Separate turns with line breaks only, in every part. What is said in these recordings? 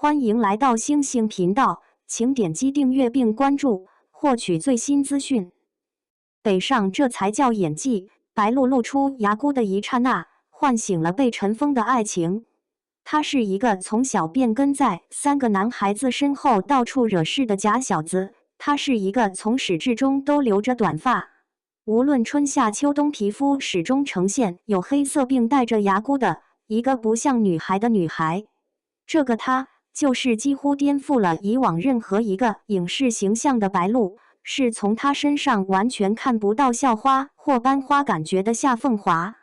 欢迎来到星星频道，请点击订阅并关注，获取最新资讯。北上这才叫演技。白鹿露出牙箍的一刹那，唤醒了被尘封的爱情。他是一个从小便跟在3个男孩子身后到处惹事的假小子，他是一个从始至终都留着短发，无论春夏秋冬皮肤始终呈现有黑色并带着牙箍的一个不像女孩的女孩。这个她就是几乎颠覆了以往任何一个影视形象的白鹿，是从她身上完全看不到校花或班花感觉的夏凤华。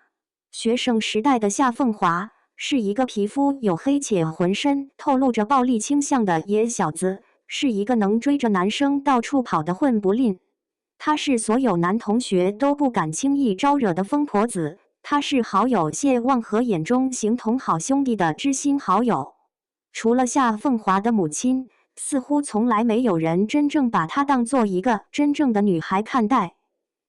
学生时代的夏凤华是一个皮肤黝黑且浑身透露着暴力倾向的野小子，是一个能追着男生到处跑的混不吝。他是所有男同学都不敢轻易招惹的疯婆子，他是好友谢望和眼中形同好兄弟的知心好友。除了夏凤华的母亲，似乎从来没有人真正把她当做一个真正的女孩看待，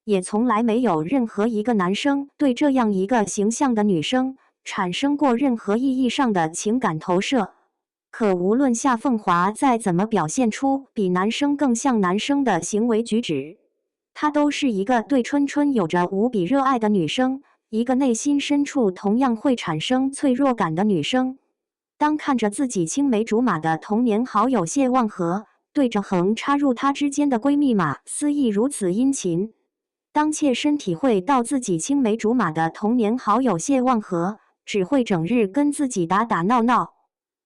也从来没有任何一个男生对这样一个形象的女生产生过任何意义上的情感投射。可无论夏凤华再怎么表现出比男生更像男生的行为举止，她都是一个对春春有着无比热爱的女生，一个内心深处同样会产生脆弱感的女生。当看着自己青梅竹马的童年好友谢望和对着横插入她之间的闺蜜马思义如此殷勤，当切身体会到自己青梅竹马的童年好友谢望和只会整日跟自己打打闹闹，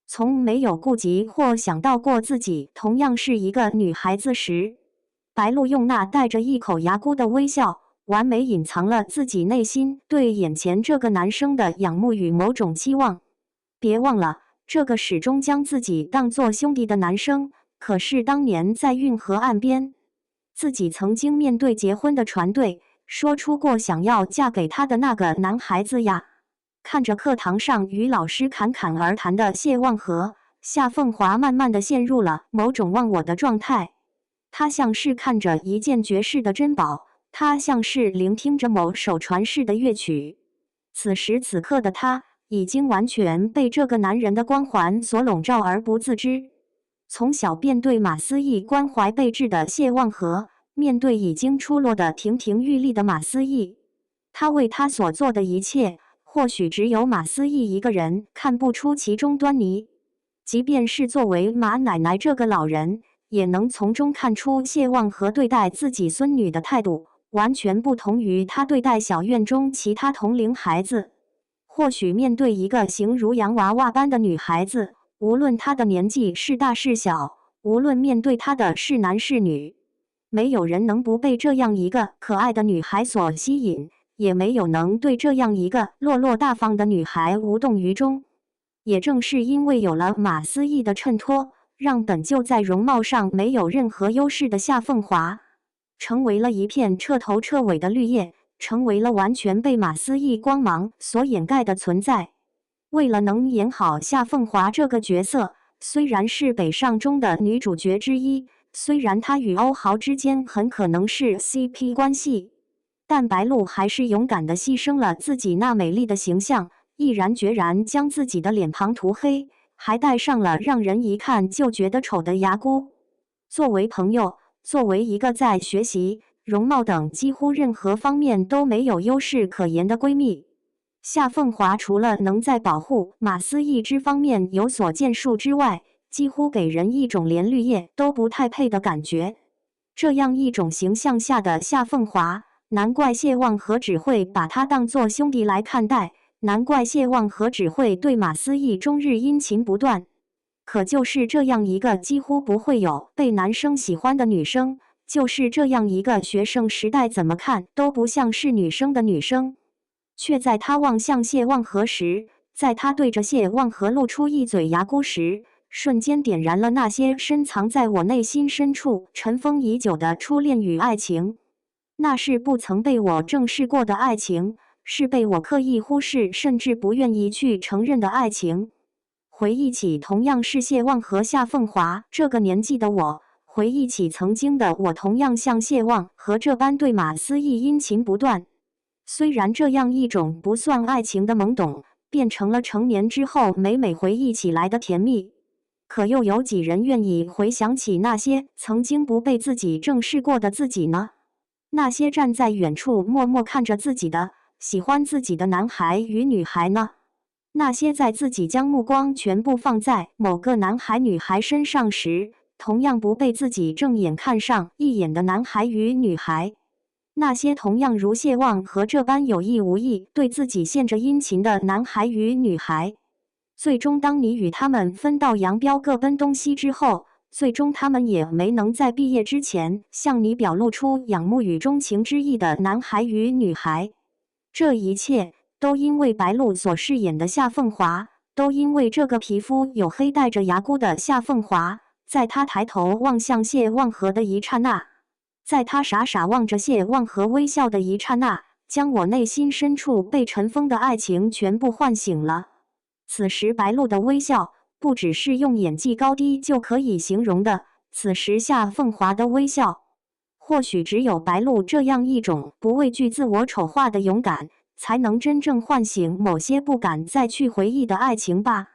从没有顾及或想到过自己同样是一个女孩子时，白鹿用那带着一口牙箍的微笑，完美隐藏了自己内心对眼前这个男生的仰慕与某种期望。别忘了，这个始终将自己当作兄弟的男生，可是当年在运河岸边，自己曾经面对结婚的船队，说出过想要嫁给他的那个男孩子呀。看着课堂上与老师侃侃而谈的谢望和，夏凤华慢慢地陷入了某种忘我的状态。他像是看着一件绝世的珍宝，他像是聆听着某首传世的乐曲。此时此刻的他已经完全被这个男人的光环所笼罩而不自知。从小便对马思义关怀备至的谢望和，面对已经出落得亭亭玉立的马思义，他为他所做的一切，或许只有马思义一个人看不出其中端倪。即便是作为马奶奶这个老人，也能从中看出谢望和对待自己孙女的态度完全不同于他对待小院中其他同龄孩子。或许面对一个形如洋娃娃般的女孩子，无论她的年纪是大是小，无论面对她的是男是女，没有人能不被这样一个可爱的女孩所吸引，也没有能对这样一个落落大方的女孩无动于衷。也正是因为有了马思义的衬托，让本就在容貌上没有任何优势的夏凤华，成为了一片彻头彻尾的绿叶，成为了完全被马思义光芒所掩盖的存在。为了能演好夏凤华这个角色，虽然是北上中的女主角之一，虽然她与欧豪之间很可能是 CP 关系，但白鹿还是勇敢地牺牲了自己那美丽的形象，毅然决然将自己的脸庞涂黑，还戴上了让人一看就觉得丑的牙箍。作为朋友，作为一个在学习、容貌等几乎任何方面都没有优势可言的闺蜜，夏凤华除了能在保护马思义之方面有所建树之外，几乎给人一种连绿叶都不太配的感觉。这样一种形象下的夏凤华，难怪谢望和只会把她当作兄弟来看待，难怪谢望和只会对马思义终日殷勤不断。可就是这样一个几乎不会有被男生喜欢的女生，就是这样一个学生时代怎么看都不像是女生的女生，却在她望向谢望和时，在她对着谢望和露出一嘴牙箍时，瞬间点燃了那些深藏在我内心深处尘封已久的初恋与爱情。那是不曾被我正视过的爱情，是被我刻意忽视甚至不愿意去承认的爱情。回忆起同样是谢望和夏凤华这个年纪的我，回忆起曾经的我同样像谢望和这般对马思义殷勤不断。虽然这样一种不算爱情的懵懂，变成了成年之后每每回忆起来的甜蜜，可又有几人愿意回想起那些曾经不被自己正视过的自己呢？那些站在远处默默看着自己的、喜欢自己的男孩与女孩呢？那些在自己将目光全部放在某个男孩女孩身上时，同样不被自己正眼看上一眼的男孩与女孩？那些同样如谢望和这般有意无意对自己献着殷勤的男孩与女孩？最终，当你与他们分道扬镳，各奔东西之后，最终他们也没能在毕业之前向你表露出仰慕与钟情之意的男孩与女孩。这一切都因为白鹿所饰演的夏凤华，都因为这个皮肤黝黑带着牙箍的夏凤华，在他抬头望向谢望和的一刹那，在他傻傻望着谢望和微笑的一刹那，将我内心深处被尘封的爱情全部唤醒了。此时白鹿的微笑不只是用演技高低就可以形容的，此时夏凤华的微笑，或许只有白鹿这样一种不畏惧自我丑化的勇敢，才能真正唤醒某些不敢再去回忆的爱情吧。